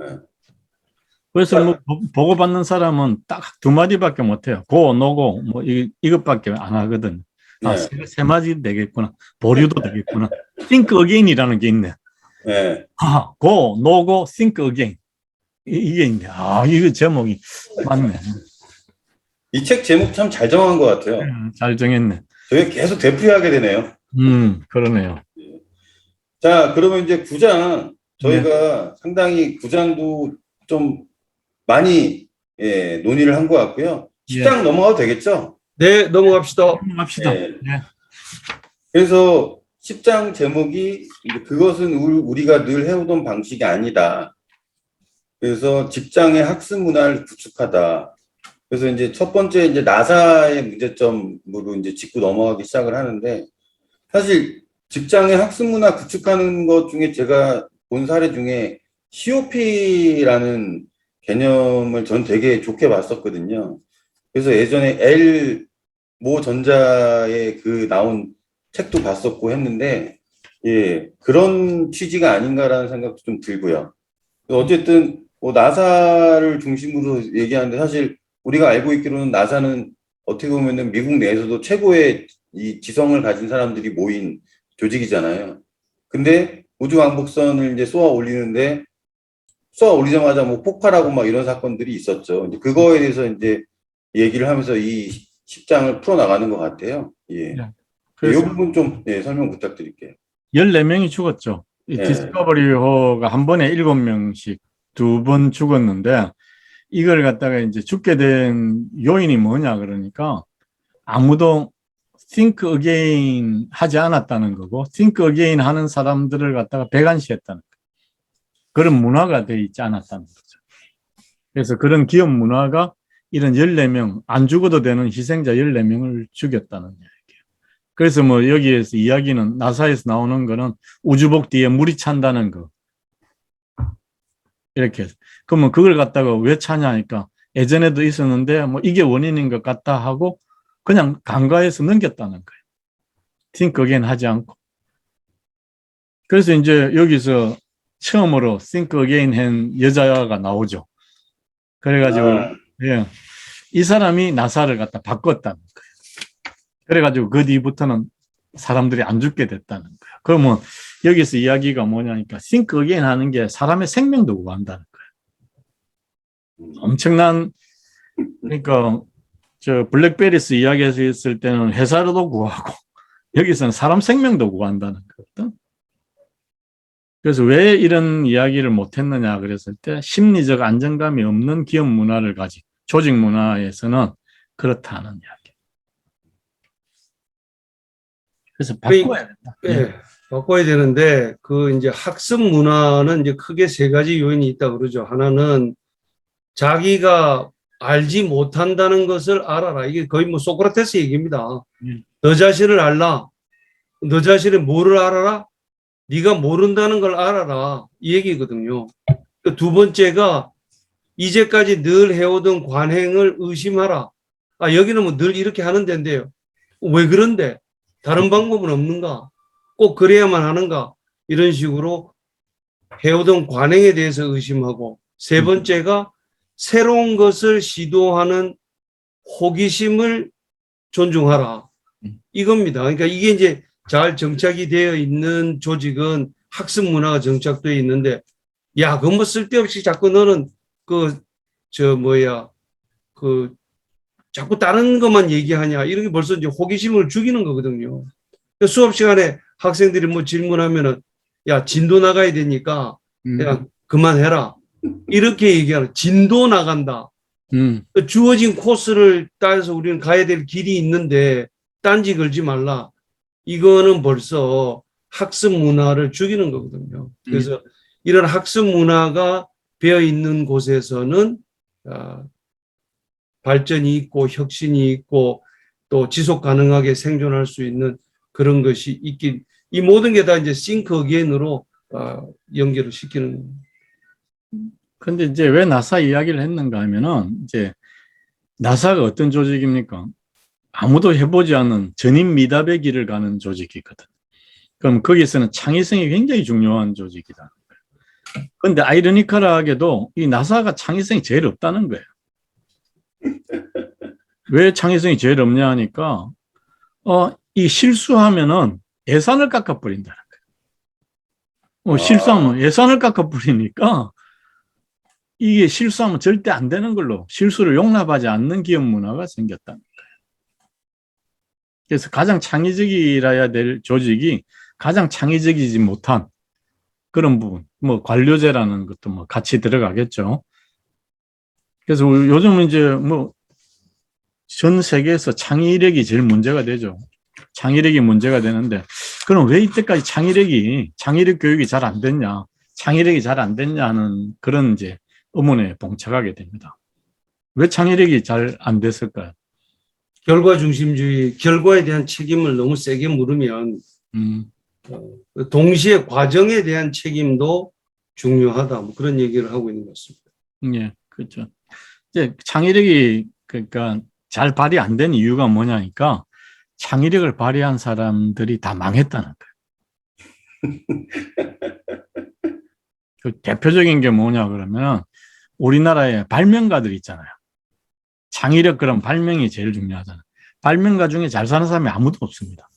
그래서 뭐 보고받는 사람은 딱 두 마디밖에 못해요. 고, 노고 뭐 이것밖에 안 하거든. 아, 네. 세 마디 되겠구나. 보류도 되겠구나. think again이라는 게 있네. 네. 아, go, 노고, think again. 이게 있네. 아, 이거 제목이 맞네. 이 책 제목 참 잘 정한 것 같아요. 잘 정했네. 저희 계속 되풀이하게 되네요. 그러네요. 자, 그러면 이제 9장 저희가 상당히 9장도 좀 많이 논의를 한 것 같고요. 10장 넘어가도 되겠죠? 네, 넘어갑시다. 넘어갑시다. 네. 그래서 10장 제목이 그것은 우리가 늘 해오던 방식이 아니다. 그래서 직장의 학습 문화를 구축하다. 그래서 이제 첫 번째 이제 나사의 문제점으로 이제 짚고 넘어가기 시작을 하는데 사실 직장의 학습 문화 구축하는 것 중에 제가 본 사례 중에 COP라는 개념을 전 되게 좋게 봤었거든요. 그래서 예전에 모 전자의 그 나온 책도 봤었고 했는데 그런 취지가 아닌가라는 생각도 좀 들고요. 어쨌든 나사를 중심으로 얘기하는데 사실 우리가 알고 있기로는 나사는 어떻게 보면은 미국 내에서도 최고의 이 지성을 가진 사람들이 모인 조직이잖아요. 근데 우주왕복선을 이제 쏘아 올리자마자 뭐 폭발하고 막 이런 사건들이 있었죠. 이제 그거에 대해서 이제 얘기를 하면서 이 10장을 풀어나가는 것 같아요. 이 부분 좀 설명 부탁드릴게요. 14명이 죽었죠. 이 디스커버리호가 한 번에 7명씩 2번 죽었는데 이걸 갖다가 이제 죽게 된 요인이 뭐냐 그러니까 아무도 think again 하지 않았다는 거고 think again 하는 사람들을 갖다가 배관시했다는 거예요. 그런 문화가 되어 있지 않았다는 거죠. 그래서 그런 기업 문화가 이런 14명 안 죽어도 되는 희생자 14명을 죽였다는 이야기예요. 그래서 뭐 여기에서 이야기는 나사에서 나오는 거는 우주복 뒤에 물이 찬다는 거. 이렇게. 그러면 그걸 갖다가 왜 차냐 하니까 예전에도 있었는데 뭐 이게 원인인 것 같다 하고 그냥 간과해서 넘겼다는 거예요. think again 하지 않고. 그래서 이제 여기서 처음으로 think again 한 여자가 나오죠. 그래가지고 예, 이 사람이 나사를 갖다 바꿨다는 거예요. 그래가지고 그 뒤부터는 사람들이 안 죽게 됐다는 거예요. 그러면 여기서 이야기가 뭐냐니까 think again 하는 게 사람의 생명도 구한다는 거예요. 엄청난, 그러니까 저 블랙베리스 이야기에서 있을 때는 회사로도 구하고 여기서는 사람 생명도 구한다는 거거든. 그래서 왜 이런 이야기를 못했느냐 그랬을 때 심리적 안정감이 없는 기업 문화를 가진 조직 문화에서는 그렇다는 이야기. 그래서 바꿔야 된다. 예, 바꿔야 되는데 그 이제 학습 문화는 이제 크게 세 가지 요인이 있다 그러죠. 하나는 자기가 알지 못한다는 것을 알아라. 이게 거의 뭐 소크라테스 얘기입니다. 너 자신을 알라. 너 자신이 뭐를 알아라? 네가 모른다는 걸 알아라. 이 얘기거든요. 두 번째가 이제까지 늘 해오던 관행을 의심하라. 아, 여기는 뭐 늘 이렇게 하는 데인데요. 왜 그런데? 다른 방법은 없는가? 꼭 그래야만 하는가? 이런 식으로 해오던 관행에 대해서 의심하고, 세 번째가 새로운 것을 시도하는 호기심을 존중하라. 이겁니다. 그러니까 이게 이제 잘 정착이 되어 있는 조직은 학습 문화가 정착되어 있는데, 야, 그거 뭐 쓸데없이 자꾸 너는 자꾸 다른 것만 얘기하냐. 이런 게 벌써 이제 호기심을 죽이는 거거든요. 수업 시간에 학생들이 뭐 질문하면은, 야, 진도 나가야 되니까, 야, 그만해라. 이렇게 얘기하는, 진도 나간다. 주어진 코스를 따라서 우리는 가야 될 길이 있는데, 딴지 걸지 말라. 이거는 벌써 학습 문화를 죽이는 거거든요. 그래서 이런 학습 문화가 배어 있는 곳에서는 발전이 있고 혁신이 있고 또 지속 가능하게 생존할 수 있는 그런 것이 있긴, 이 모든 게 다 이제 think again으로 연결을 시키는 겁니다. 근데 이제 왜 나사 이야기를 했는가 하면은 이제 나사가 어떤 조직입니까? 아무도 해보지 않은 전인 미답의 길을 가는 조직이거든. 그럼 거기서는 창의성이 굉장히 중요한 조직이다. 그런데 아이러니컬하게도 이 나사가 창의성이 제일 없다는 거예요. 왜 창의성이 제일 없냐 하니까 이 실수하면은 예산을 깎아버린다는 거예요. 실수하면 예산을 깎아버리니까 이게 실수하면 절대 안 되는 걸로 실수를 용납하지 않는 기업 문화가 생겼다는 거예요. 그래서 가장 창의적이라야 될 조직이 가장 창의적이지 못한 그런 부분, 뭐 관료제라는 것도 뭐 같이 들어가겠죠. 그래서 요즘은 이제 뭐 전 세계에서 창의력이 제일 문제가 되죠. 창의력이 문제가 되는데, 그럼 왜 이때까지 창의력 교육이 잘 안 됐냐, 창의력이 잘 안 됐냐 하는 그런 이제 의문에 봉착하게 됩니다. 왜 창의력이 잘 안 됐을까요? 결과 중심주의, 결과에 대한 책임을 너무 세게 물으면 동시에 과정에 대한 책임도 중요하다. 뭐 그런 얘기를 하고 있는 것 같습니다. 예, 그렇죠. 이제 창의력이 그러니까 잘 발휘 안 된 이유가 뭐냐니까 창의력을 발휘한 사람들이 다 망했다는 거예요. 그 대표적인 게 뭐냐 그러면 우리나라에 발명가들 있잖아요. 창의력 그런 발명이 제일 중요하잖아요. 발명가 중에 잘 사는 사람이 아무도 없습니다.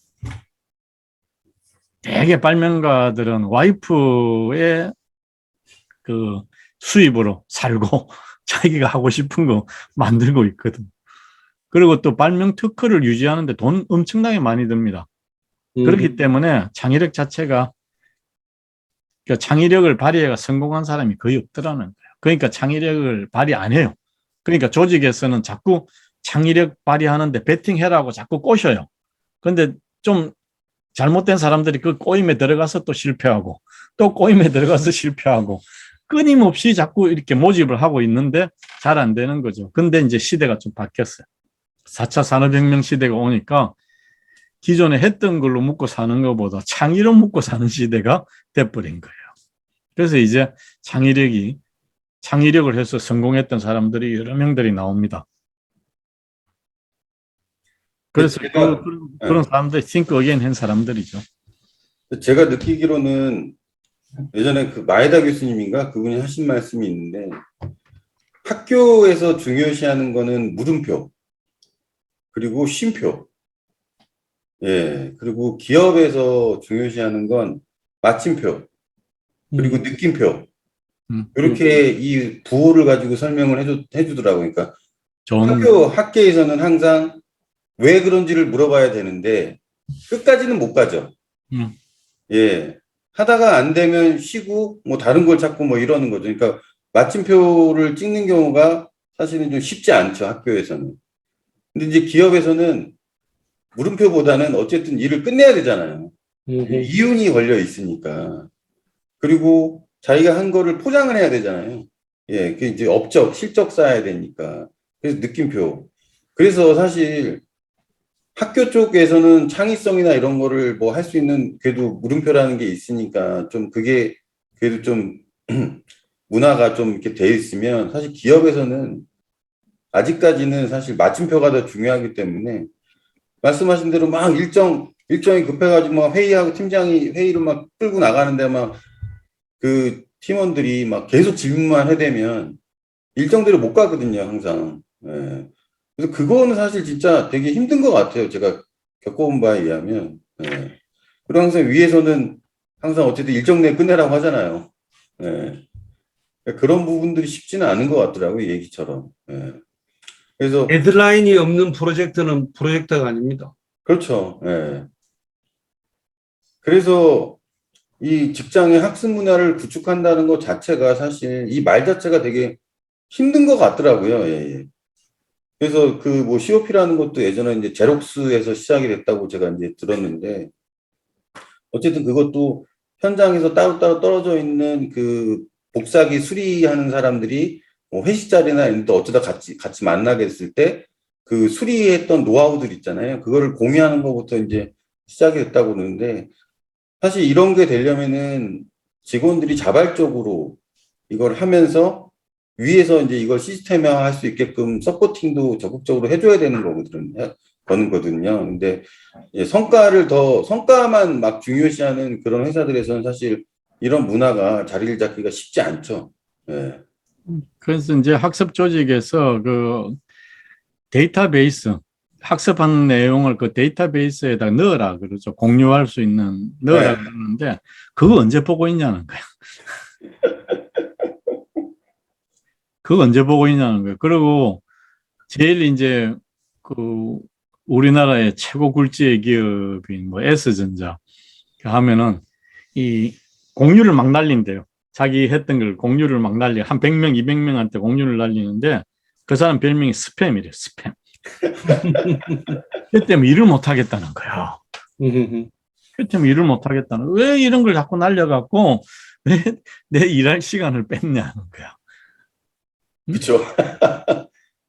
대개 발명가들은 와이프의 그 수입으로 살고 자기가 하고 싶은 거 만들고 있거든. 그리고 또 발명 특허를 유지하는데 돈 엄청나게 많이 듭니다. 그렇기 때문에 창의력 자체가, 그러니까 창의력을 발휘해가 성공한 사람이 거의 없더라는 거예요. 그러니까 창의력을 발휘 안 해요. 그러니까 조직에서는 자꾸 창의력 발휘하는데 베팅해라고 자꾸 꼬셔요. 그런데 좀 잘못된 사람들이 그 꼬임에 들어가서 또 실패하고 또 꼬임에 들어가서 실패하고 끊임없이 자꾸 이렇게 모집을 하고 있는데 잘 안 되는 거죠. 근데 이제 시대가 좀 바뀌었어요. 4차 산업혁명 시대가 오니까 기존에 했던 걸로 먹고 사는 것보다 창의로 먹고 사는 시대가 돼버린 거예요. 그래서 이제 창의력이 창의력을 해서 성공했던 사람들이 여러 명들이 나옵니다. 그래서 제가, 그런 사람들이 think again 한 사람들이죠. 제가 느끼기로는 예전에 그 마에다 교수님인가 그분이 하신 말씀이 있는데 학교에서 중요시하는 거는 물음표 그리고 쉼표 예 그리고 기업에서 중요시하는 건 마침표 그리고 느낌표 이렇게 이 부호를 가지고 설명을 해주더라고요. 그러니까 좋은, 학계에서는 항상 왜 그런지를 물어봐야 되는데 끝까지는 못 가죠. 음, 예. 하다가 안 되면 쉬고 뭐 다른 걸 찾고 뭐 이러는 거죠. 그러니까 마침표를 찍는 경우가 사실은 좀 쉽지 않죠. 학교에서는. 근데 이제 기업에서는 물음표보다는 어쨌든 일을 끝내야 되잖아요. 이윤이 걸려 있으니까. 그리고 자기가 한 거를 포장을 해야 되잖아요. 예, 그 이제 업적, 실적 쌓아야 되니까. 그래서 느낌표. 그래서 사실 학교 쪽에서는 창의성이나 이런 거를 뭐 할 수 있는 그래도 물음표라는 게 있으니까 좀 그게 그래도 좀 문화가 좀 이렇게 돼 있으면 사실 기업에서는 아직까지는 사실 마침표가 더 중요하기 때문에 말씀하신 대로 막 일정이 급해가지고 막 회의하고 팀장이 회의를 막 끌고 나가는데 막 그 팀원들이 막 계속 질문만 해대면 일정대로 못 가거든요, 항상. 예. 그래서 그거는 사실 진짜 되게 힘든 것 같아요. 제가 겪어본 바에 의하면. 예. 그리고 항상 위에서는 항상 어쨌든 일정 내에 끝내라고 하잖아요. 예. 그런 부분들이 쉽지는 않은 것 같더라고요, 얘기처럼. 예. 그래서, 데드라인이 없는 프로젝트는 프로젝트가 아닙니다. 그렇죠. 예. 그래서 이 직장의 학습 문화를 구축한다는 것 자체가 사실 이 말 자체가 되게 힘든 것 같더라고요. 예, 예. 그래서 그 뭐 COP라는 것도 예전에 이제 제록스에서 시작이 됐다고 제가 이제 들었는데 어쨌든 그것도 현장에서 따로따로 떨어져 있는 그 복사기 수리하는 사람들이 뭐 회식 자리나 이런 데 어쩌다 같이 만나게 됐을 때 그 수리했던 노하우들 있잖아요. 그거를 공유하는 것부터 이제 시작이 됐다고 그러는데 사실 이런 게 되려면은 직원들이 자발적으로 이걸 하면서 위에서 이제 이걸 시스템화 할 수 있게끔 서포팅도 적극적으로 해줘야 되는 거거든요. 근데 성과만 막 중요시하는 그런 회사들에서는 사실 이런 문화가 자리를 잡기가 쉽지 않죠. 예. 그래서 이제 학습 조직에서 그 데이터베이스, 학습한 내용을 그 데이터베이스에다 넣어라 그러죠. 공유할 수 있는 넣어라 네. 그러는데 그거 언제 보고 있냐는 거야. 그거 언제 보고 있냐는 거예요. 그리고 제일 이제 그 우리나라의 최고 굴지의 기업인 뭐 S전자 하면은 이 공유를 막 날린대요. 자기 했던 걸 공유를 막 날려 한 100명, 200명한테 공유를 날리는데 그 사람 별명이 스팸이래요. 스팸. 그 때문에 일을 못 하겠다는 거야. 그 때문에 일을 못 하겠다는 거야. 왜 이런 걸 자꾸 날려갖고 왜 내 일할 시간을 뺐냐는 거야. 그렇죠.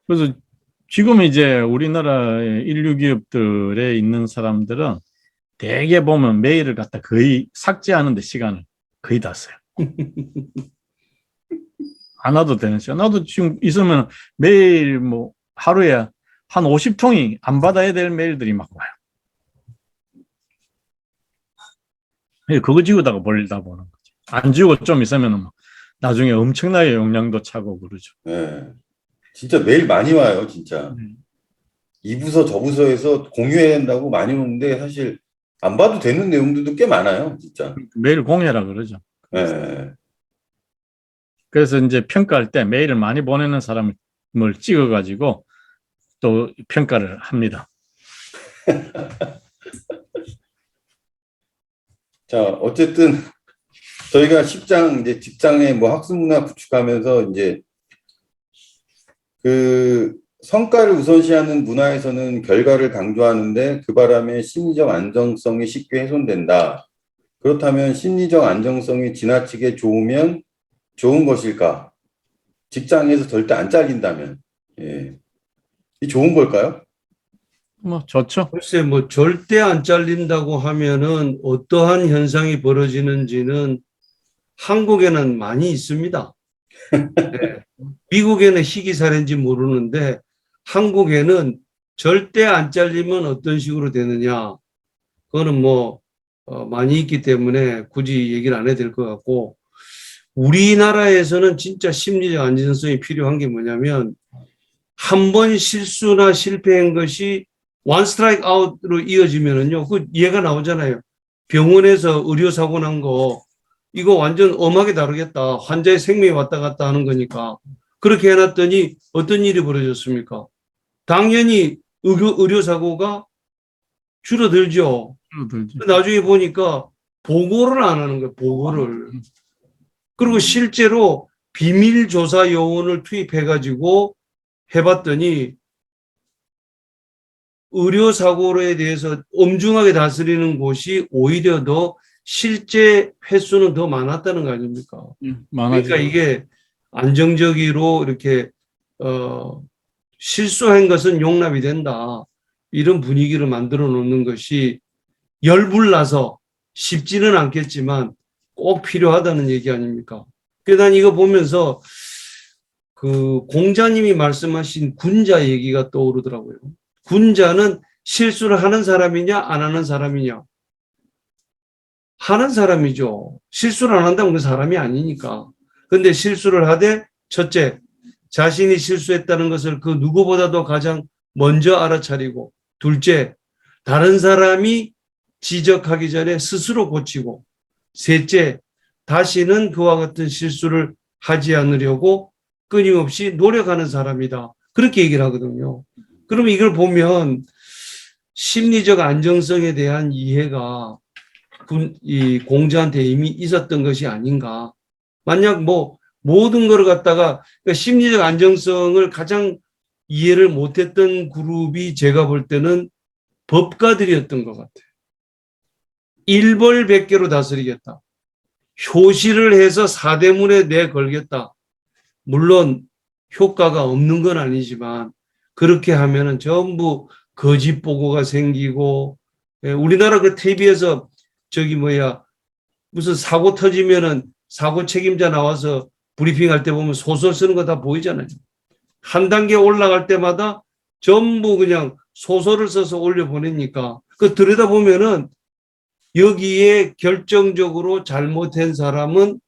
그래서 지금 이제 우리나라의 인류 기업들에 있는 사람들은 대개 보면 메일을 갖다 거의 삭제하는데 시간을 거의 다 써요. 안 와도 되는 시간. 나도 지금 있으면 매일 뭐 하루에 한 50통이 안 받아야 될 메일들이 막 와요. 그거 지우다가 버리다 보는 거지. 안 지우고 좀 있으면 나중에 엄청나게 용량도 차고 그러죠. 예. 진짜 메일 많이 와요, 진짜. 이 부서 저 부서에서 공유해야 된다고 많이 오는데 사실 안 봐도 되는 내용들도 꽤 많아요, 진짜. 메일 공해라 그러죠. 예. 그래서 이제 평가할 때 메일을 많이 보내는 사람을 찍어가지고 또 평가를 합니다. 자, 어쨌든 저희가 이제 직장의 뭐 학습 문화 구축하면서 이제 그 성과를 우선시하는 문화에서는 결과를 강조하는데 그 바람에 심리적 안정성이 쉽게 훼손된다. 그렇다면 심리적 안정성이 지나치게 좋으면 좋은 것일까? 직장에서 절대 안 잘린다면. 예. 이 좋은 걸까요? 뭐 좋죠. 글쎄, 뭐 절대 안 잘린다고 하면은 어떠한 현상이 벌어지는지는 한국에는 많이 있습니다. 네. 미국에는 희귀 사례인지 모르는데 한국에는 절대 안 잘리면 어떤 식으로 되느냐. 그거는 뭐 많이 있기 때문에 굳이 얘기를 안 해도 될 것 같고 우리나라에서는 진짜 심리적 안전성이 필요한 게 뭐냐면 한 번 실수나 실패한 것이 원 스트라이크 아웃으로 이어지면은요, 그 얘가 나오잖아요. 병원에서 의료사고 난 거, 이거 완전 엄하게 다루겠다. 환자의 생명이 왔다 갔다 하는 거니까. 그렇게 해놨더니 어떤 일이 벌어졌습니까? 당연히 의료사고가 줄어들죠. 줄어들죠. 나중에 보니까 보고를 안 하는 거예요, 보고를. 그리고 실제로 비밀조사 요원을 투입해가지고 해봤더니 의료사고에 대해서 엄중하게 다스리는 곳이 오히려 더 실제 횟수는 더 많았다는 거 아닙니까? 많아지죠. 그러니까 이게 안정적으로 이렇게 실수한 것은 용납이 된다. 이런 분위기를 만들어 놓는 것이 열불나서 쉽지는 않겠지만 꼭 필요하다는 얘기 아닙니까? 그래서 난 이거 보면서 그 공자님이 말씀하신 군자 얘기가 떠오르더라고요. 군자는 실수를 하는 사람이냐 안 하는 사람이냐? 하는 사람이죠. 실수를 안 한다면 그 사람이 아니니까. 근데 실수를 하되 첫째, 자신이 실수했다는 것을 그 누구보다도 가장 먼저 알아차리고 둘째, 다른 사람이 지적하기 전에 스스로 고치고 셋째, 다시는 그와 같은 실수를 하지 않으려고 끊임없이 노력하는 사람이다. 그렇게 얘기를 하거든요. 그러면 이걸 보면 심리적 안정성에 대한 이해가 이 공자한테 이미 있었던 것이 아닌가. 만약 뭐 모든 걸 갖다가 그러니까 심리적 안정성을 가장 이해를 못했던 그룹이 제가 볼 때는 법가들이었던 것 같아요. 일벌백계로 다스리겠다. 효시를 해서 사대문에 내걸겠다. 물론 효과가 없는 건 아니지만 그렇게 하면은 전부 거짓 보고가 생기고 우리나라 그 TV에서 저기 뭐야 무슨 사고 터지면은 사고 책임자 나와서 브리핑 할 때 보면 소설 쓰는 거 다 보이잖아요. 한 단계 올라갈 때마다 전부 그냥 소설을 써서 올려보내니까 그 들여다보면은 여기에 결정적으로 잘못한 사람은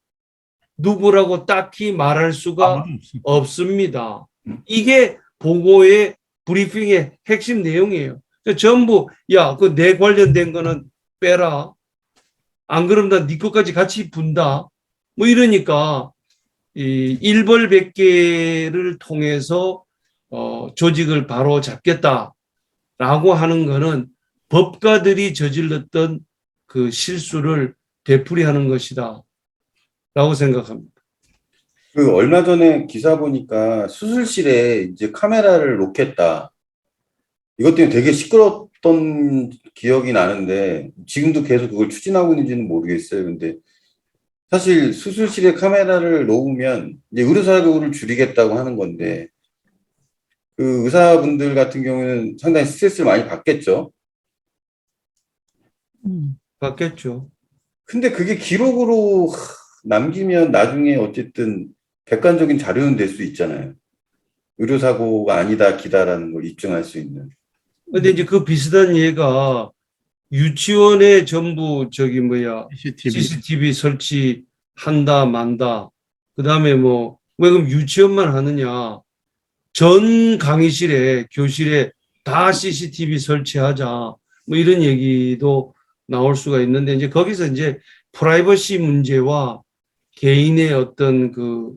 누구라고 딱히 말할 수가 없습니다. 이게 보고의 브리핑의 핵심 내용이에요. 전부 야, 그 내 관련된 거는 빼라. 안 그러면 나 네 것까지 같이 분다. 뭐 이러니까 이 일벌백계를 통해서 조직을 바로 잡겠다라고 하는 거는 법가들이 저질렀던 그 실수를 되풀이하는 것이다. 라고 생각합니다. 그 얼마 전에 기사 보니까 수술실에 이제 카메라를 놓겠다. 이것 때문에 되게 시끄러웠던 기억이 나는데 지금도 계속 그걸 추진하고 있는지는 모르겠어요. 근데 사실 수술실에 카메라를 놓으면 이제 의료사고를 줄이겠다고 하는 건데 그 의사분들 같은 경우는 상당히 스트레스를 많이 받겠죠. 받겠죠. 근데 그게 기록으로 남기면 나중에 어쨌든 객관적인 자료는 될 수 있잖아요. 의료사고가 아니다, 기다라는 걸 입증할 수 있는. 근데 이제 그 비슷한 예가 유치원에 전부 저기 뭐야 CCTV 설치한다 만다. 그다음에 뭐 왜 그럼 유치원만 하느냐? 전 강의실에 교실에 다 CCTV 설치하자. 뭐 이런 얘기도 나올 수가 있는데 이제 거기서 이제 프라이버시 문제와 개인의 어떤 그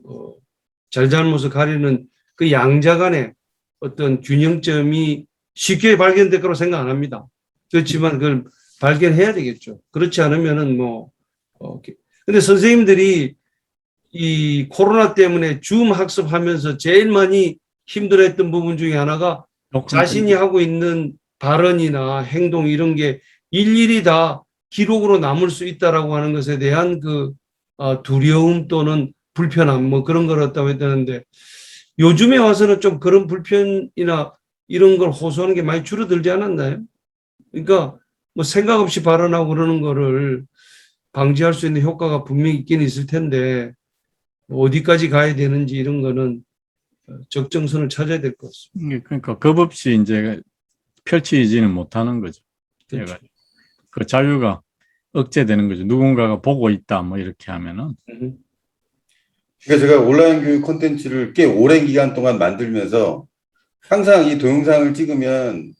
잘잘못을 가리는 그 양자 간의 어떤 균형점이 쉽게 발견될 거라고 생각 안 합니다. 그렇지만 그걸 발견해야 되겠죠. 그렇지 않으면은 뭐 근데 선생님들이 이 코로나 때문에 줌 학습하면서 제일 많이 힘들어했던 부분 중에 하나가 자신이 하고 있는 발언이나 행동 이런 게 일일이 다 기록으로 남을 수 있다라고 하는 것에 대한 그 두려움 또는 불편함 뭐 그런 걸 갖다고 했다는데 요즘에 와서는 좀 그런 불편이나 이런 걸 호소하는 게 많이 줄어들지 않았나요? 그러니까 뭐 생각 없이 발언하고 그러는 거를 방지할 수 있는 효과가 분명히 있긴 있을 텐데 어디까지 가야 되는지 이런 거는 적정선을 찾아야 될 것 같습니다. 그러니까 겁 없이 이제 펼치지는 못하는 거죠. 그렇죠. 얘가. 그 자유가 억제되는 거죠. 누군가가 보고 있다 뭐 이렇게 하면은. 그러니까 제가 온라인 교육 콘텐츠를 꽤 오랜 기간 동안 만들면서 항상 이 동영상을 찍으면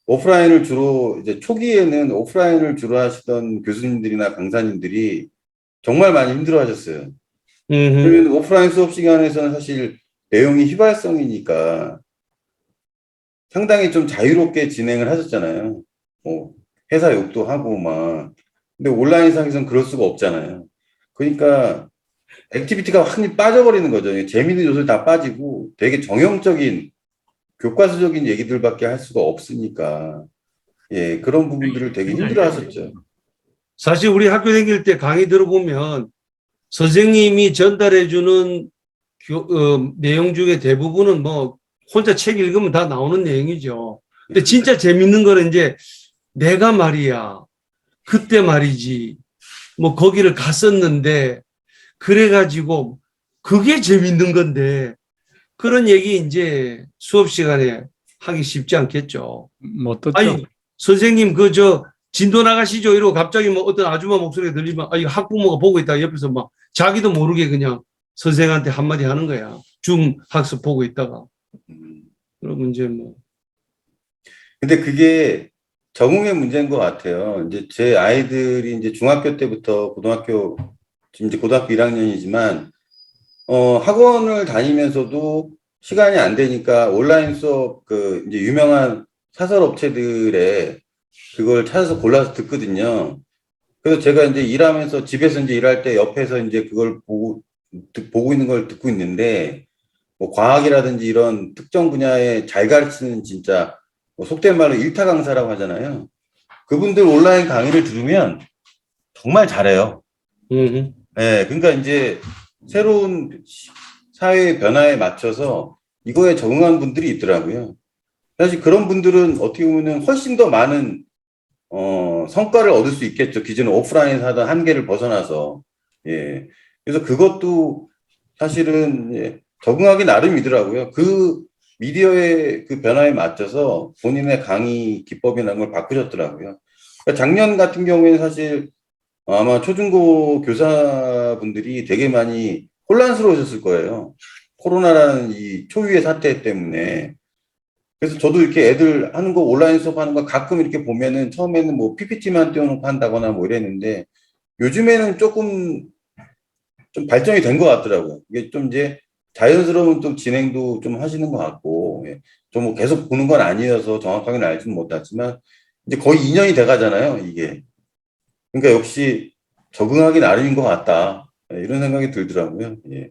오프라인을 주로 이제 초기에는 오프라인을 주로 하시던 교수님들이나 강사님들이 정말 많이 힘들어 하셨어요. 그러면 오프라인 수업 시간에서는 사실 내용이 휘발성이니까 상당히 좀 자유롭게 진행을 하셨잖아요. 뭐 회사 욕도 하고 막. 근데 온라인상에서는 그럴 수가 없잖아요. 그러니까 액티비티가 확 빠져버리는 거죠. 재미있는 요소를 다 빠지고 되게 정형적인 교과서적인 얘기들밖에 할 수가 없으니까 예 그런 부분들을 되게 힘들어 하셨죠. 사실 우리 학교 다닐 때 강의 들어보면 선생님이 전달해주는 내용 중에 대부분은 뭐 혼자 책 읽으면 다 나오는 내용이죠. 근데 진짜 재밌는 거는 이제 내가 말이야 그때 말이지 뭐 거기를 갔었는데 그래가지고 그게 재밌는 건데 그런 얘기 이제 수업 시간에 하기 쉽지 않겠죠. 뭐 어떻죠? 아니 선생님 진도 나가시죠 이러고 갑자기 뭐 어떤 아줌마 목소리가 들리면 이거 학부모가 보고 있다 옆에서 막 자기도 모르게 그냥 선생한테 한마디 하는 거야. 줌 학습 보고 있다가. 그러면 이제 뭐. 근데 그게 적응의 문제인 것 같아요. 이제 제 아이들이 이제 중학교 때부터 지금 이제 고등학교 1학년이지만 학원을 다니면서도 시간이 안 되니까 온라인 수업 이제 유명한 사설 업체들의 그걸 찾아서 골라서 듣거든요. 그래서 제가 이제 일하면서 집에서 이제 일할 때 옆에서 이제 그걸 보고 있는 걸 듣고 있는데 뭐 과학이라든지 이런 특정 분야에 잘 가르치는 진짜 뭐 속된 말로 일타 강사라고 하잖아요. 그분들 온라인 강의를 들으면 정말 잘해요. 네, 그러니까 이제 새로운 사회의 변화에 맞춰서 이거에 적응한 분들이 있더라고요. 사실 그런 분들은 어떻게 보면 훨씬 더 많은 성과를 얻을 수 있겠죠. 기존에 오프라인에서 하던 한계를 벗어나서. 예. 그래서 그것도 사실은 예, 적응하기 나름이더라고요. 그 미디어의 그 변화에 맞춰서 본인의 강의 기법이나 걸 바꾸셨더라고요. 그러니까 작년 같은 경우에는 사실 아마 초중고 교사분들이 되게 많이 혼란스러우셨을 거예요. 코로나라는 이 초유의 사태 때문에. 그래서 저도 이렇게 애들 하는 거 온라인 수업 하는 거 가끔 이렇게 보면은 처음에는 뭐 PPT만 띄워놓고 한다거나 뭐 이랬는데 요즘에는 조금 좀 발전이 된 것 같더라고요. 이게 좀 이제 자연스러운 좀 진행도 좀 하시는 것 같고, 예. 좀뭐 계속 보는 건 아니어서 정확하게는 알지는 못하지만 이제 거의 2년이 돼 가잖아요, 이게. 그러니까 역시 적응하기 나름인 것 같다. 예, 이런 생각이 들더라고요. 예.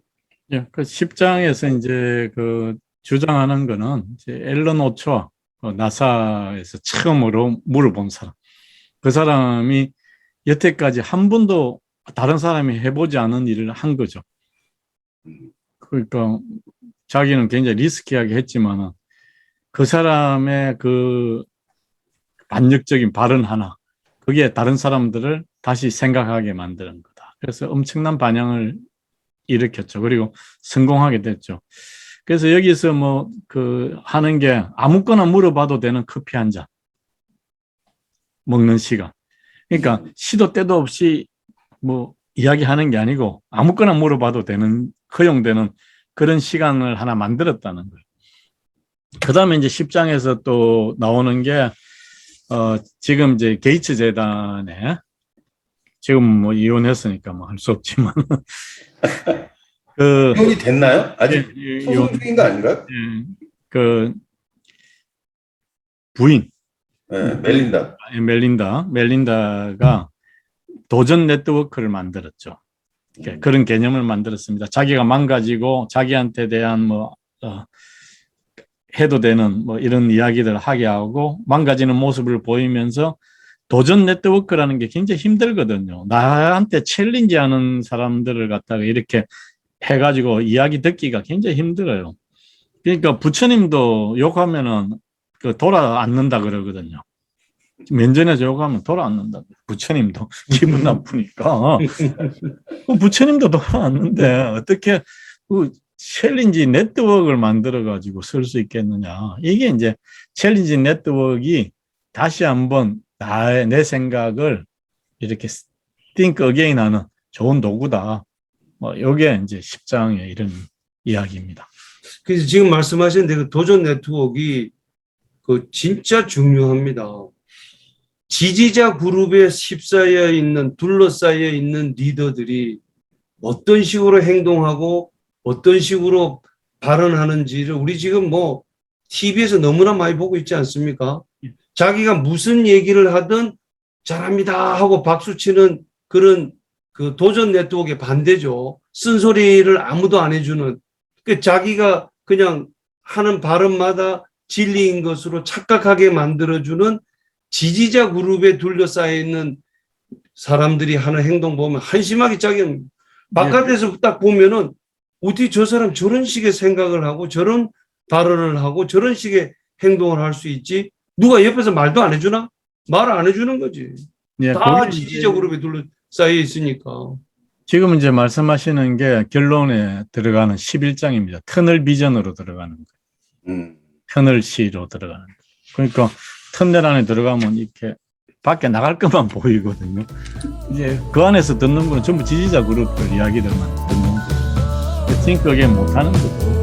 예, 그 10장에서 이제 그 주장하는 거는 이제 앨런 오초아, 나사에서 처음으로 물어본 사람. 그 사람이 여태까지 한 번도 다른 사람이 해보지 않은 일을 한 거죠. 그러니까 자기는 굉장히 리스키하게 했지만은 그 사람의 그 반역적인 발언 하나, 그게 다른 사람들을 다시 생각하게 만드는 거다. 그래서 엄청난 반향을 일으켰죠. 그리고 성공하게 됐죠. 그래서 여기서 뭐 하는 게 아무거나 물어봐도 되는 커피 한 잔 먹는 시간. 그러니까 시도 때도 없이 뭐 이야기하는 게 아니고 아무거나 물어봐도 되는 허용되는 그런 시간을 하나 만들었다는 거예요. 그 다음에 이제 10장에서 또 나오는 게 지금 이제 게이츠 재단에 지금 뭐 이혼했으니까 뭐 할 수 없지만 이혼이 됐나요? 아직 소송 중인 거 아닌가요? 그 부인 네, 멜린다가 도전 네트워크를 만들었죠. 그런 개념을 만들었습니다. 자기가 망가지고 자기한테 대한 뭐 해도 되는 뭐 이런 이야기들을 하게 하고 망가지는 모습을 보이면서 도전 네트워크라는 게 굉장히 힘들거든요. 나한테 챌린지하는 사람들을 갖다가 이렇게 해가지고 이야기 듣기가 굉장히 힘들어요. 그러니까 부처님도 욕하면은 돌아앉는다 그러거든요. 면전에 저거 가면 돌아왔는다. 부처님도 기분 나쁘니까. 부처님도 돌아왔는데 어떻게 그 챌린지 네트워크를 만들어 가지고 쓸 수 있겠느냐. 이게 이제 챌린지 네트워크가 다시 한번 내 생각을 이렇게 think again 하는 좋은 도구다. 뭐 요게 이제 10장의 이런 이야기입니다. 그래서 지금 말씀하신 그 도전 네트워크가 그 진짜 중요합니다. 지지자 그룹에 휩싸여 있는, 둘러싸여 있는 리더들이 어떤 식으로 행동하고 어떤 식으로 발언하는지를 우리 지금 뭐 TV에서 너무나 많이 보고 있지 않습니까? 자기가 무슨 얘기를 하든 잘합니다 하고 박수치는 그런 그 도전 네트워크의 반대죠. 쓴소리를 아무도 안 해주는, 그 자기가 그냥 하는 발언마다 진리인 것으로 착각하게 만들어주는 지지자 그룹에 둘러싸여 있는 사람들이 하는 행동 보면 한심하게 짜깁니다. 바깥에서 딱 보면은 어떻게 저 사람 저런 식의 생각을 하고 저런 발언을 하고 저런 식의 행동을 할 수 있지? 누가 옆에서 말도 안 해주나? 말 안 해주는 거지. 예, 다 거기 지지자 그룹에 둘러싸여 있으니까. 지금 이제 말씀하시는 게 결론에 들어가는 11장입니다. 터널 비전으로 들어가는 거예요. 터널 C로 들어가는 거예요. 그러니까 터널 안에 들어가면 이렇게 밖에 나갈 것만 보이거든요. 이제 그 안에서 듣는 건 전부 지지자 그룹들 이야기들만 듣는 거죠. think again 못하는 거죠.